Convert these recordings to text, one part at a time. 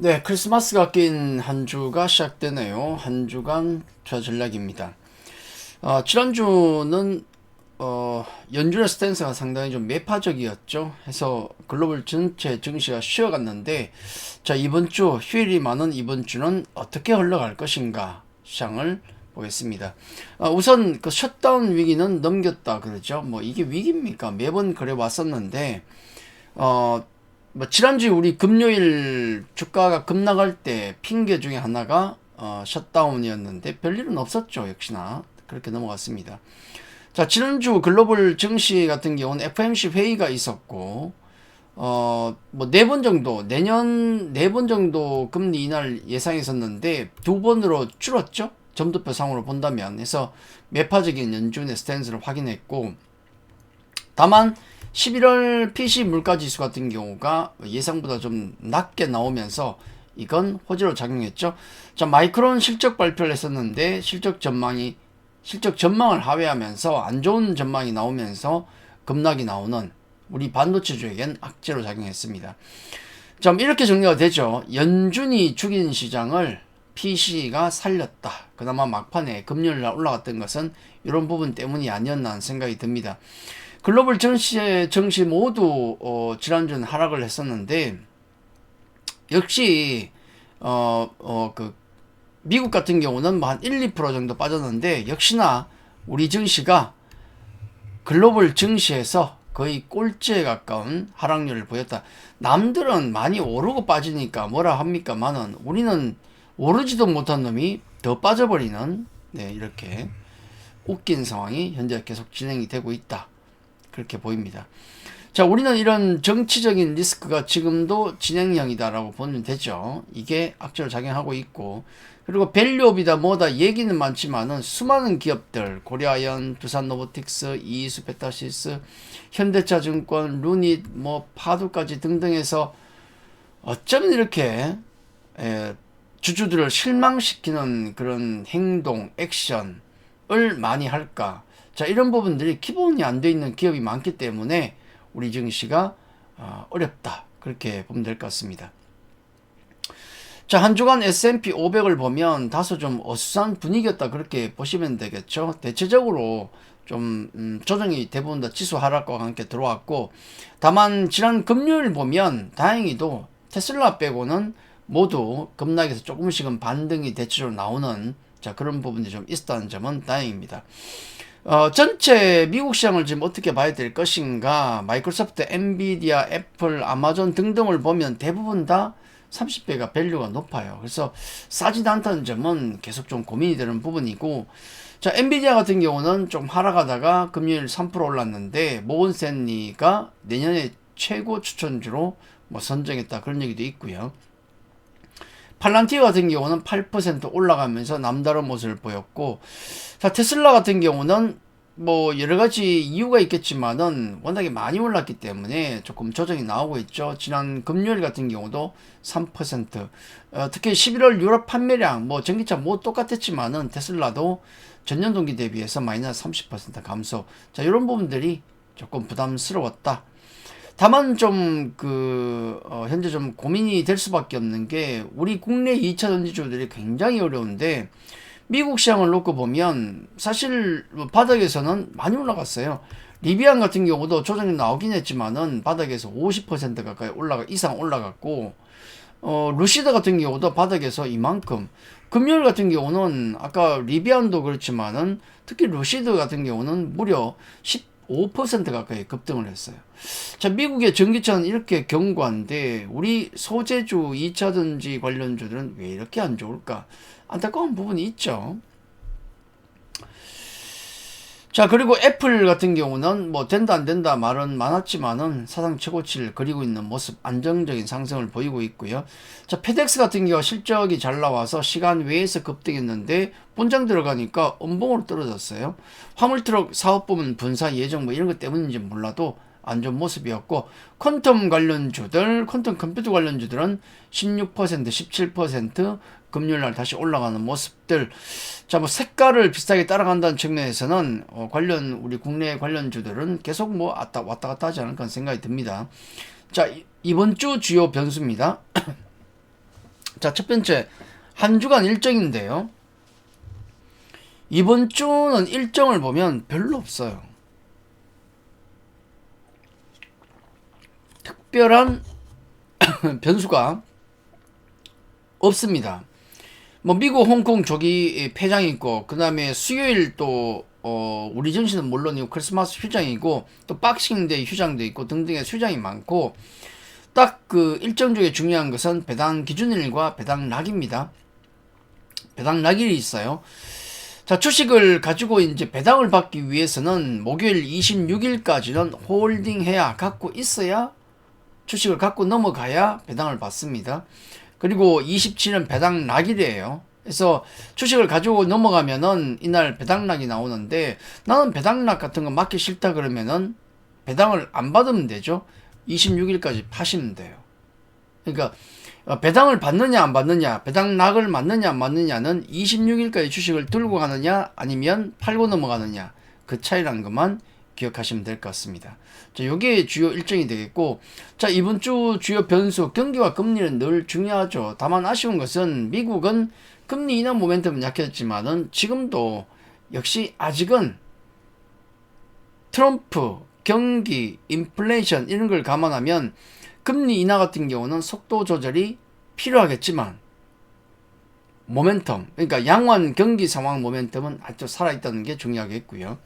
네, 크리스마스가 낀 한 주가 시작되네요. 한 주간 저전략입니다. 지난주는 연준의 스탠스가 상당히 좀 매파적이었죠. 해서 글로벌 전체 증시가 쉬어갔는데, 자, 이번 주 휴일이 많은 이번 주는 어떻게 흘러갈 것인가 시장을 보겠습니다. 우선 그 셧다운 위기는 넘겼다 그러죠. 뭐 이게 위기입니까? 매번 그래 왔었는데 어, 뭐 지난주에 우리 금요일 주가가 급락할 때 핑계 중에 하나가 셧다운이었는데 별일은 없었죠. 역시나 그렇게 넘어갔습니다. 자, 지난주 글로벌 증시 같은 경우는 FOMC 회의가 있었고 뭐 네 번 정도, 내년 네 번 정도 금리 인하를 예상했었는데 두 번으로 줄었죠. 점도표 상으로 본다면. 해서 매파적인 연준의 스탠스를 확인했고, 다만 11월 PC 물가지수 같은 경우가 예상보다 좀 낮게 나오면서 이건 호재로 작용했죠. 자, 마이크론 실적 발표를 했었는데 실적 전망을 하회하면서 안 좋은 전망이 나오면서 급락이 나오는 우리 반도체주에겐 악재로 작용했습니다. 자, 이렇게 정리가 되죠. 연준이 죽인 시장을 PC가 살렸다. 그나마 막판에 금요일날 올라갔던 것은 이런 부분 때문이 아니었나 하는 생각이 듭니다. 글로벌 증시 모두 지난주는 하락을 했었는데, 역시 그 미국 같은 경우는 뭐 한 1, 2% 정도 빠졌는데, 역시나 우리 증시가 글로벌 증시에서 거의 꼴찌에 가까운 하락률을 보였다. 남들은 많이 오르고 빠지니까 뭐라 합니까만은 우리는 오르지도 못한 놈이 더 빠져버리는, 네, 이렇게 웃긴 상황이 현재 계속 진행이 되고 있다. 그렇게 보입니다. 자, 우리는 이런 정치적인 리스크가 지금도 진행형이다라고 보면 되죠. 이게 악재로 작용하고 있고, 그리고 밸류업이다 뭐다 얘기는 많지만은 수많은 기업들, 고려아연, 두산로보틱스, 이이수 페타시스, 현대차증권, 루닛, 뭐 파도까지 등등해서 어쩌면 이렇게 주주들을 실망시키는 그런 행동, 액션을 많이 할까? 자, 이런 부분들이 기본이 안 돼 있는 기업이 많기 때문에 우리 증시가 어렵다. 그렇게 보면 될 것 같습니다. 자, 한 주간 S&P 500을 보면 다소 좀 어수선한 분위기였다. 그렇게 보시면 되겠죠. 대체적으로 좀 조정이 대부분 다 지수 하락과 함께 들어왔고, 다만 지난 금요일 보면 다행히도 테슬라 빼고는 모두 급락에서 조금씩은 반등이 대체적으로 나오는, 자, 그런 부분이 좀 있었다는 점은 다행입니다. 전체 미국 시장을 지금 어떻게 봐야 될 것인가? 마이크로소프트, 엔비디아, 애플, 아마존 등등을 보면 대부분 다 30배가 밸류가 높아요. 그래서 싸지도 않다는 점은 계속 좀 고민이 되는 부분이고, 자, 엔비디아 같은 경우는 좀 하락하다가 금요일 3% 올랐는데 모건 스탠리가 내년에 최고 추천주로 뭐 선정했다, 그런 얘기도 있고요. 팔란티어 같은 경우는 8% 올라가면서 남다른 모습을 보였고, 자, 테슬라 같은 경우는 뭐 여러 가지 이유가 있겠지만은 워낙에 많이 올랐기 때문에 조금 조정이 나오고 있죠. 지난 금요일 같은 경우도 3%, 특히 11월 유럽 판매량 뭐 전기차 뭐 똑같았지만은 테슬라도 전년 동기 대비해서 마이너스 30% 감소. 자, 이런 부분들이 조금 부담스러웠다. 다만 좀 현재 좀 고민이 될 수밖에 없는 게, 우리 국내 2차 전지주들이 굉장히 어려운데 미국 시장을 놓고 보면 사실 바닥에서는 많이 올라갔어요. 리비안 같은 경우도 조정이 나오긴 했지만은 바닥에서 50% 가까이 이상 올라갔고, 루시드 같은 경우도 바닥에서 이만큼. 금요일 같은 경우는 아까 리비안도 그렇지만은 특히 루시드 같은 경우는 무려 15% 가까이 급등을 했어요. 자, 미국의 전기차는 이렇게 견고한데 우리 소재주 2차전지 관련주들은 왜 이렇게 안 좋을까? 안타까운 부분이 있죠. 자, 그리고 애플 같은 경우는 뭐 된다 안 된다 말은 많았지만은 사상 최고치를 그리고 있는 모습, 안정적인 상승을 보이고 있고요. 자, 페덱스 같은 경우 실적이 잘 나와서 시간 외에서 급등했는데 본장 들어가니까 음봉으로 떨어졌어요. 화물트럭 사업부문 분사 예정 뭐 이런 것 때문인지 몰라도 안 좋은 모습이었고, 퀀텀 관련주들, 퀀텀 컴퓨터 관련주들은 16%, 17% 금요일날 다시 올라가는 모습들. 자, 뭐 색깔을 비슷하게 따라간다는 측면에서는 우리 국내 관련주들은 계속 뭐 왔다 갔다 하지 않을까 생각이 듭니다. 자, 이번 주 주요 변수입니다. 자, 첫 번째 한 주간 일정인데요. 이번 주는 일정을 보면 별로 없어요. 특별한 변수가 없습니다. 뭐 미국, 홍콩 조기 폐장 있고, 그 다음에 수요일 또 우리 증시는 물론이고 크리스마스 휴장이고 또 박싱데이 휴장도 있고 등등의 휴장이 많고, 딱 그 일정 중에 중요한 것은 배당 기준일과 배당 락입니다. 배당 락일이 있어요. 자, 주식을 가지고 이제 배당을 받기 위해서는 목요일 26일까지는 홀딩해야, 갖고 있어야, 주식을 갖고 넘어가야 배당을 받습니다. 그리고 27은 배당 락일이에요. 그래서 주식을 가지고 넘어가면은 이날 배당 락이 나오는데, 나는 배당 락 같은 거 맞기 싫다 그러면은 배당을 안 받으면 되죠. 26일까지 파시면 돼요. 그러니까 배당을 받느냐 안 받느냐, 배당 락을 맞느냐 안 맞느냐는 26일까지 주식을 들고 가느냐 아니면 팔고 넘어가느냐, 그 차이라는 것만 기억하시면 될 것 같습니다. 자, 요게 주요 일정이 되겠고, 자, 이번 주 주요 변수, 경기와 금리는 늘 중요하죠. 다만 아쉬운 것은 미국은 금리 인하 모멘텀은 약했지만은 지금도 역시 아직은 트럼프, 경기, 인플레이션 이런 걸 감안하면 금리 인하 같은 경우는 속도 조절이 필요하겠지만 모멘텀, 그러니까 양환 경기 상황 모멘텀은 아주 살아있다는 게 중요하겠고요.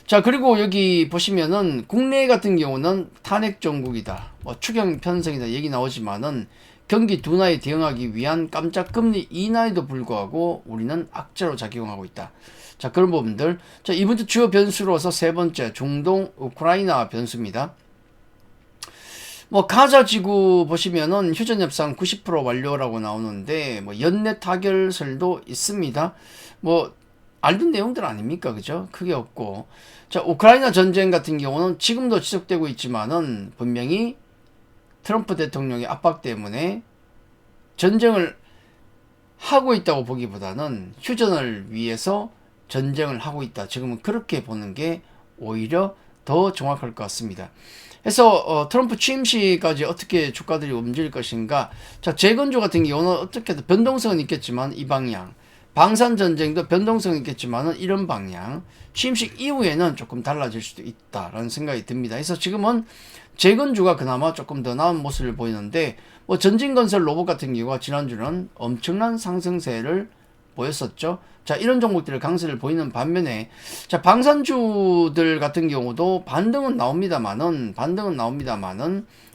자, 그리고 여기 보시면은 국내 같은 경우는 탄핵 정국이다, 뭐 추경 편성이다 얘기 나오지만은 경기 둔화에 대응하기 위한 깜짝 금리 인하에도 불구하고 우리는 악재로 작용하고 있다. 자, 그런 부분들. 자, 이번 주 주요 변수로서 세 번째, 중동 우크라이나 변수입니다. 뭐 가자 지구 보시면은 휴전 협상 90% 완료라고 나오는데, 뭐 연내 타결설도 있습니다. 뭐 알던 내용들 아닙니까, 그죠? 크게 없고. 자, 우크라이나 전쟁 같은 경우는 지금도 지속되고 있지만은 분명히 트럼프 대통령의 압박 때문에 전쟁을 하고 있다고 보기보다는 휴전을 위해서 전쟁을 하고 있다, 지금은 그렇게 보는 게 오히려 더 정확할 것 같습니다. 그래서 트럼프 취임 시까지 어떻게 주가들이 움직일 것인가. 자, 재건조 같은 경우는 어떻게든 변동성은 있겠지만 이 방향, 방산 전쟁도 변동성은 있겠지만은 이런 방향, 취임식 이후에는 조금 달라질 수도 있다라는 생각이 듭니다. 그래서 지금은 재건주가 그나마 조금 더 나은 모습을 보이는데, 뭐 전진건설 로봇 같은 경우가 지난주는 엄청난 상승세를 보였었죠. 자, 이런 종목들의 강세를 보이는 반면에, 자, 방산주들 같은 경우도 반등은 나옵니다만은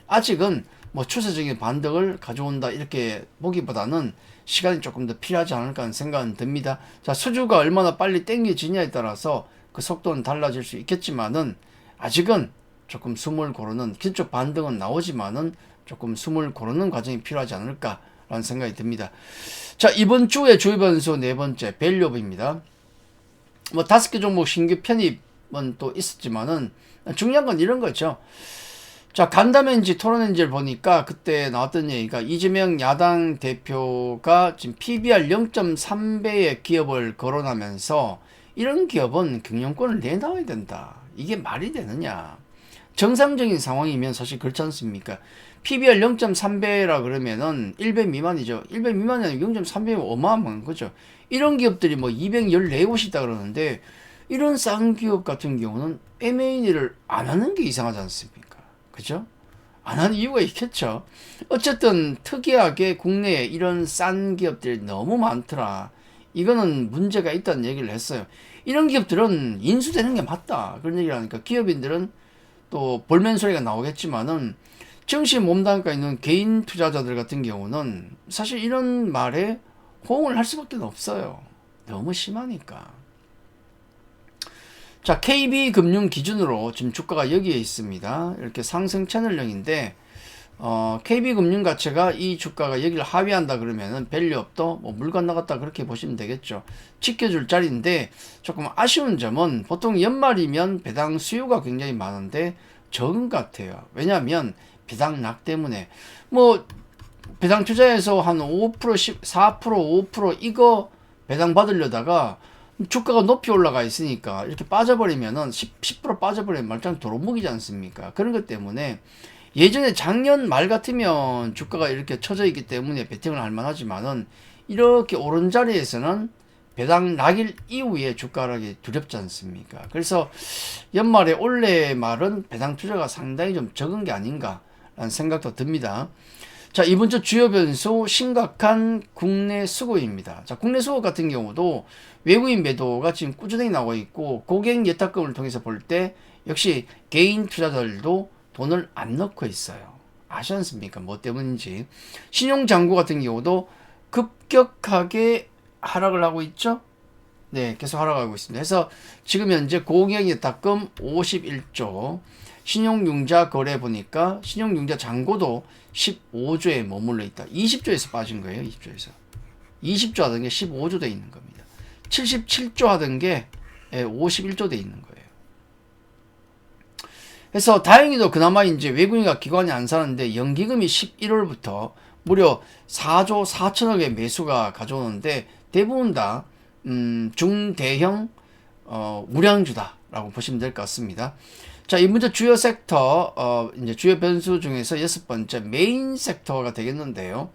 아직은 뭐 추세적인 반등을 가져온다 이렇게 보기보다는 시간이 조금 더 필요하지 않을까 하는 생각은 듭니다. 자, 수주가 얼마나 빨리 땡겨지냐에 따라서 그 속도는 달라질 수 있겠지만은 아직은 조금 숨을 고르는, 기초 반등은 나오지만은 조금 숨을 고르는 과정이 필요하지 않을까라는 생각이 듭니다. 자, 이번 주의 주요 변수 네 번째, 밸류업입니다. 뭐 5개 종목 신규 편입은 또 있었지만은 중요한 건 이런 거죠. 자, 간담회인지 토론인지를 보니까 그때 나왔던 얘기가, 이재명 야당 대표가 지금 PBR 0.3배의 기업을 거론하면서 이런 기업은 경영권을 내놔야 된다. 이게 말이 되느냐. 정상적인 상황이면 사실 그렇지 않습니까? PBR 0.3배라 그러면은 1배 미만이죠. 1배 미만이 아니고 0.3배면 어마어마한 거죠. 이런 기업들이 뭐 214곳이 있다 그러는데, 이런 싼 기업 같은 경우는 M&A를 안 하는 게 이상하지 않습니까? 그죠? 안 하는 이유가 있겠죠. 어쨌든 특이하게 국내에 이런 싼 기업들이 너무 많더라. 이거는 문제가 있다는 얘기를 했어요. 이런 기업들은 인수되는 게 맞다, 그런 얘기를 하니까 기업인들은 또 볼멘 소리가 나오겠지만은, 증시 몸담가 있는 개인 투자자들 같은 경우는 사실 이런 말에 호응을 할 수밖에 없어요. 너무 심하니까. 자, KB금융 기준으로 지금 주가가 여기에 있습니다. 이렇게 상승 채널형인데, KB금융 가치가 이 주가가 여기를 하회한다 그러면은 밸류업도 뭐 물 건너갔다 그렇게 보시면 되겠죠. 지켜줄 자리인데, 조금 아쉬운 점은 보통 연말이면 배당 수요가 굉장히 많은데 적은 것 같아요. 왜냐하면 배당 락 때문에 뭐 배당 투자해서 한 5%, 4%, 5% 이거 배당 받으려다가 주가가 높이 올라가 있으니까 이렇게 빠져버리면은 10% 빠져버리면 말짱 도루묵이지 않습니까? 그런 것 때문에 예전에 작년 말 같으면 주가가 이렇게 처져 있기 때문에 베팅을 할 만하지만은 이렇게 오른 자리에서는 배당 낙일 이후에 주가 하락이 두렵지 않습니까? 그래서 연말에 올해 말은 배당 투자가 상당히 좀 적은 게 아닌가라는 생각도 듭니다. 자, 이번 주 주요 변수 심각한 국내 수급입니다. 자, 국내 수급 같은 경우도 외국인 매도가 지금 꾸준히 나오고 있고 고객 예탁금을 통해서 볼 때 역시 개인 투자자들도 돈을 안 넣고 있어요. 아시지 않습니까? 뭐 때문인지. 신용잔고 같은 경우도 급격하게 하락을 하고 있죠. 네, 계속 하락하고 있습니다. 그래서 지금 현재 고객 예탁금 51조, 신용융자 거래 보니까 신용융자 잔고도 15조에 머물러 있다. 20조에서 빠진 거예요. 20조에서. 20조 하던 게 15조 돼 있는 겁니다. 77조 하던 게 51조 돼 있는 거예요. 그래서 다행히도 그나마 이제 외국인과 기관이 안 사는데 연기금이 11월부터 무려 4조 4천억의 매수가 가져오는데 대부분 다 중대형 우량주다라고 보시면 될 것 같습니다. 자, 이번 주 주요 섹터 이제 주요 변수 중에서 6번째 메인 섹터가 되겠는데요.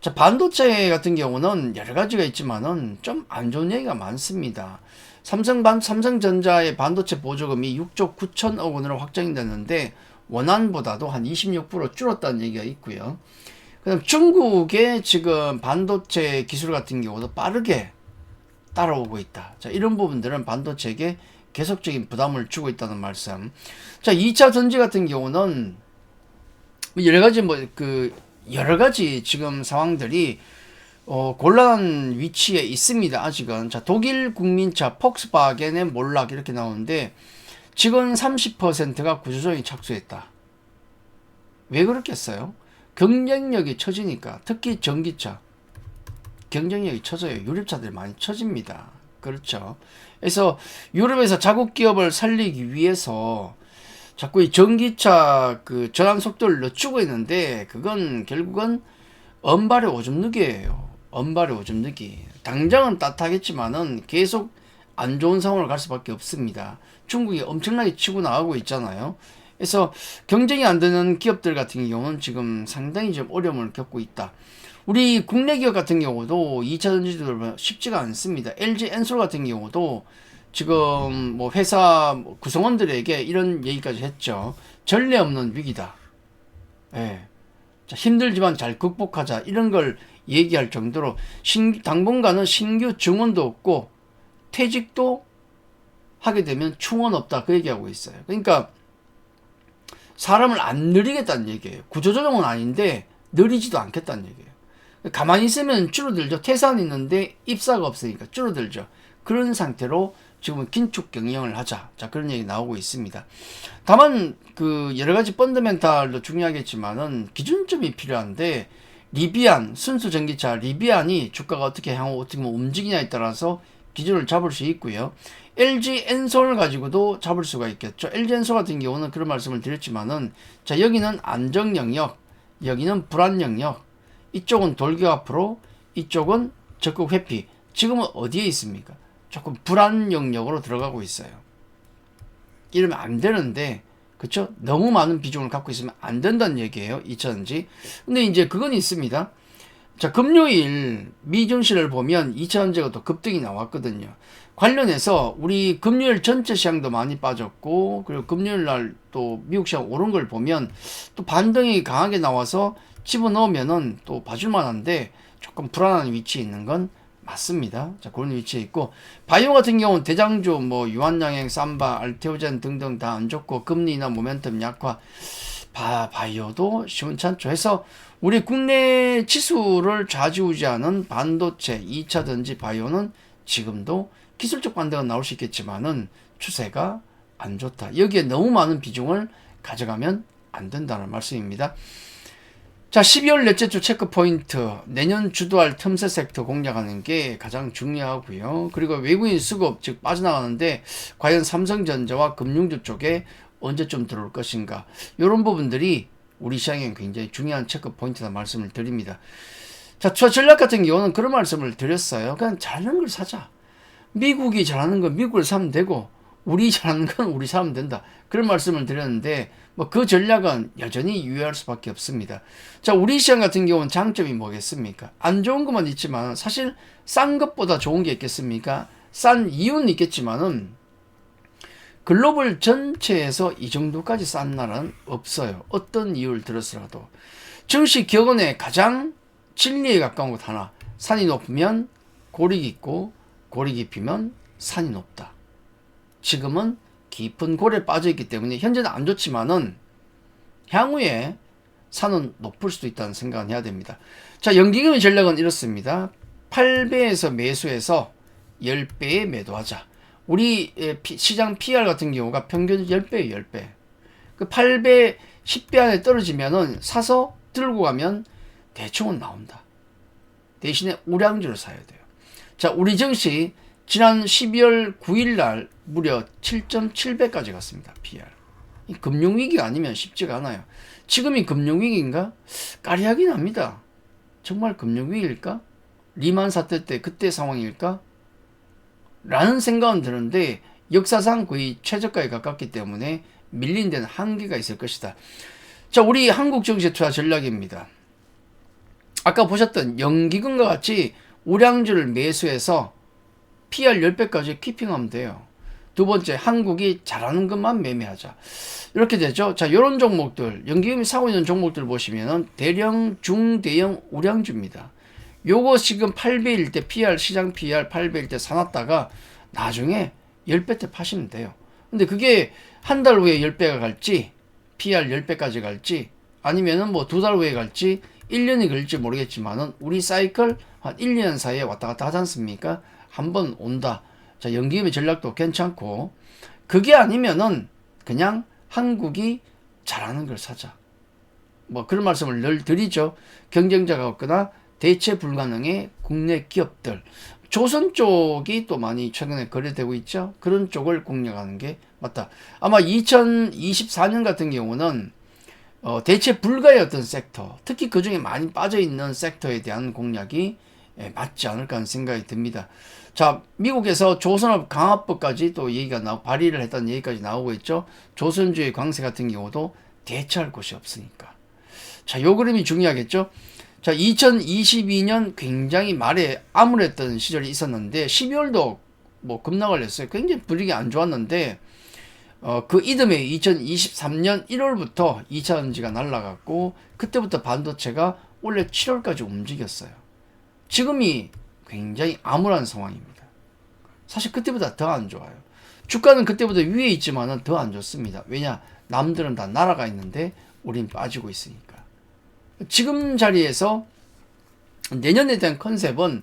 자, 반도체 같은 경우는 여러 가지가 있지만은 좀 안 좋은 얘기가 많습니다. 삼성전자의 반도체 보조금이 6조 9천억 원으로 확정이 됐는데 원안보다도 한 26% 줄었다는 얘기가 있고요. 그다음 중국의 지금 반도체 기술 같은 경우도 빠르게 따라오고 있다. 자, 이런 부분들은 반도체에게 계속적인 부담을 주고 있다는 말씀. 자, 2차 전지 같은 경우는 여러 가지 지금 상황들이 곤란한 위치에 있습니다. 아직은. 자, 독일 국민차 폭스바겐의 몰락 이렇게 나오는데 지금 30%가 구조조정에 착수했다. 왜 그렇겠어요? 경쟁력이 처지니까. 특히 전기차 경쟁력이 처져요. 유럽차들이 많이 처집니다. 그렇죠. 그래서 유럽에서 자국 기업을 살리기 위해서 자꾸 이 전기차 그 전환 속도를 늦추고 있는데 그건 결국은 언발의 오줌 누기예요. 언발의 오줌 누기. 당장은 따뜻하겠지만은 계속 안 좋은 상황을 갈 수밖에 없습니다. 중국이 엄청나게 치고 나가고 있잖아요. 그래서 경쟁이 안 되는 기업들 같은 경우는 지금 상당히 좀 어려움을 겪고 있다. 우리 국내 기업 같은 경우도 2차 전지들 쉽지가 않습니다. LG 엔솔 같은 경우도 지금 뭐 회사 구성원들에게 이런 얘기까지 했죠. 전례 없는 위기다. 예. 자, 힘들지만 잘 극복하자. 이런 걸 얘기할 정도로 당분간은 신규 증원도 없고 퇴직도 하게 되면 충원 없다. 그 얘기하고 있어요. 그러니까 사람을 안 늘리겠다는 얘기예요. 구조조정은 아닌데 늘리지도 않겠다는 얘기예요. 가만히 있으면 줄어들죠. 태산이 있는데 입사가 없으니까 줄어들죠. 그런 상태로 지금은 긴축 경영을 하자. 자, 그런 얘기 나오고 있습니다. 다만 그 여러 가지 펀더멘탈도 중요하겠지만은 기준점이 필요한데 리비안 순수 전기차 리비안이 주가가 어떻게 향후 어떻게 움직이냐에 따라서 기준을 잡을 수 있고요. LG 엔솔 가지고도 잡을 수가 있겠죠. LG 엔솔 같은 경우는 그런 말씀을 드렸지만은 자, 여기는 안정 영역, 여기는 불안 영역. 이쪽은 돌격 앞으로, 이쪽은 적극 회피. 지금은 어디에 있습니까? 조금 불안 영역으로 들어가고 있어요. 이러면 안 되는데, 그쵸? 너무 많은 비중을 갖고 있으면 안 된다는 얘기예요. 2차전지. 근데 이제 그건 있습니다. 자, 금요일 미 증시를 보면 2차전지가 또 급등이 나왔거든요. 관련해서 우리 금요일 전체 시장도 많이 빠졌고, 그리고 금요일 날 또 미국 시장 오른 걸 보면 또 반등이 강하게 나와서 집어넣으면은 또 봐줄만 한데 조금 불안한 위치에 있는 건 맞습니다. 자, 그런 위치에 있고, 바이오 같은 경우는 대장주 뭐 유한양행, 삼바, 알테오젠 등등 다 안 좋고 금리나 모멘텀 약화, 바이오도 시원찮죠. 해서 우리 국내 지수를 좌지우지하는 반도체, 2차전지 바이오는 지금도 기술적 반등은 나올 수 있겠지만은 추세가 안 좋다. 여기에 너무 많은 비중을 가져가면 안 된다는 말씀입니다. 자, 12월 넷째 주 체크 포인트, 내년 주도할 틈새 섹터 공략하는 게 가장 중요하고요. 그리고 외국인 수급, 즉 빠져나가는데 과연 삼성전자와 금융주 쪽에 언제쯤 들어올 것인가, 이런 부분들이 우리 시장에 굉장히 중요한 체크 포인트다 말씀을 드립니다. 자, 전략 같은 경우는 그런 말씀을 드렸어요. 그냥 잘하는 걸 사자. 미국이 잘하는 건 미국을 사면 되고, 우리 잘하는 건 우리 사면 된다. 그런 말씀을 드렸는데 뭐 그 전략은 여전히 유효할 수밖에 없습니다. 자, 우리 시장 같은 경우는 장점이 뭐겠습니까? 안 좋은 것만 있지만 사실 싼 것보다 좋은 게 있겠습니까? 싼 이유는 있겠지만은 글로벌 전체에서 이 정도까지 싼 나라는 없어요. 어떤 이유를 들었으라도. 증시 격언의 가장 진리에 가까운 것 하나. 산이 높으면 골이 깊고 골이 깊으면 산이 높다. 지금은 깊은 골에 빠져있기 때문에 현재는 안 좋지만은 향후에 산은 높을 수도 있다는 생각을 해야 됩니다. 자, 연기금의 전략은 이렇습니다. 8배에서 매수해서 10배에 매도하자. 우리 시장 PR 같은 경우가 평균 10배예요. 10배. 그 8배, 10배 안에 떨어지면은 사서 들고 가면 대충은 나온다. 대신에 우량주를 사야 돼요. 자, 우리 증시 지난 12월 9일 날 무려 7.7배까지 갔습니다. PR. 금융위기가 아니면 쉽지가 않아요. 지금이 금융위기인가? 까리하긴 합니다. 정말 금융위기일까? 리만 사태 때 그때 상황일까? 라는 생각은 드는데 역사상 거의 최저가에 가깝기 때문에 밀린 데는 한계가 있을 것이다. 자, 우리 한국 증시 투자 전략입니다. 아까 보셨던 연기금과 같이 우량주를 매수해서 PR 10배까지 키핑하면 돼요. 두 번째, 한국이 잘하는 것만 매매하자. 이렇게 되죠. 자, 이런 종목들, 연기금이 사고 있는 종목들 보시면은 대령, 중대형 우량주입니다. 요거 지금 8배일 때 PR, 시장 PR 8배일 때 사놨다가 나중에 10배 때 파시면 돼요. 근데 그게 한 달 후에 10배가 갈지, PR 10배까지 갈지, 아니면은 뭐 두 달 후에 갈지, 1년이 걸릴지 모르겠지만은 우리 사이클 한 1, 2년 사이에 왔다 갔다 하지 않습니까? 한번 온다. 자, 연기금의 전략도 괜찮고, 그게 아니면은 그냥 한국이 잘하는 걸 사자. 뭐 그런 말씀을 늘 드리죠. 경쟁자가 없거나 대체 불가능의 국내 기업들. 조선 쪽이 또 많이 최근에 거래되고 있죠. 그런 쪽을 공략하는 게 맞다. 아마 2024년 같은 경우는 대체 불가의 어떤 섹터, 특히 그 중에 많이 빠져있는 섹터에 대한 공략이 맞지 않을까 하는 생각이 듭니다. 자, 미국에서 조선업 강화법까지 또 얘기가 발의를 했다는 얘기까지 나오고 있죠. 조선주의 광세 같은 경우도 대체할 곳이 없으니까. 자, 요 그림이 중요하겠죠. 자, 2022년 굉장히 말에 암울했던 시절이 있었는데 12월도 뭐 급락을 했어요. 굉장히 분위기 안 좋았는데 그 이듬해 2023년 1월부터 2차전지가 날아갔고 그때부터 반도체가 원래 7월까지 움직였어요. 지금이 굉장히 암울한 상황입니다. 사실 그때보다 더 안 좋아요. 주가는 그때보다 위에 있지만은 더 안 좋습니다. 왜냐? 남들은 다 날아가 있는데 우린 빠지고 있으니까. 지금 자리에서 내년에 대한 컨셉은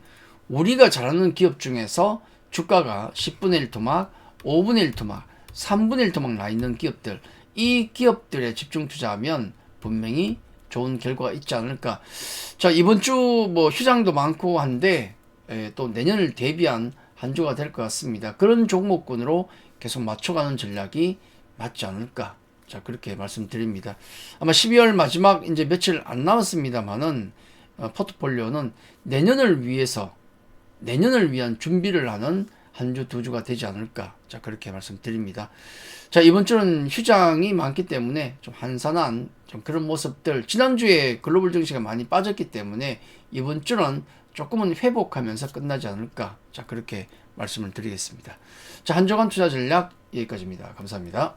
우리가 잘하는 기업 중에서 주가가 10분의 1 토막, 5분의 1 토막, 3분의 1 토막 나 있는 기업들, 이 기업들에 집중 투자하면 분명히 좋은 결과가 있지 않을까. 자, 이번 주 뭐 휴장도 많고 한데 또 내년을 대비한 한 주가 될 것 같습니다. 그런 종목군으로 계속 맞춰가는 전략이 맞지 않을까. 자, 그렇게 말씀드립니다. 아마 12월 마지막 이제 며칠 안 남았습니다만은 포트폴리오는 내년을 위한 준비를 하는 한 주, 두 주가 되지 않을까. 자, 그렇게 말씀드립니다. 자, 이번 주는 휴장이 많기 때문에 좀 한산한 좀 그런 모습들. 지난주에 글로벌 증시가 많이 빠졌기 때문에 이번 주는 조금은 회복하면서 끝나지 않을까. 자, 그렇게 말씀을 드리겠습니다. 자, 한 주간 투자 전략 여기까지입니다. 감사합니다.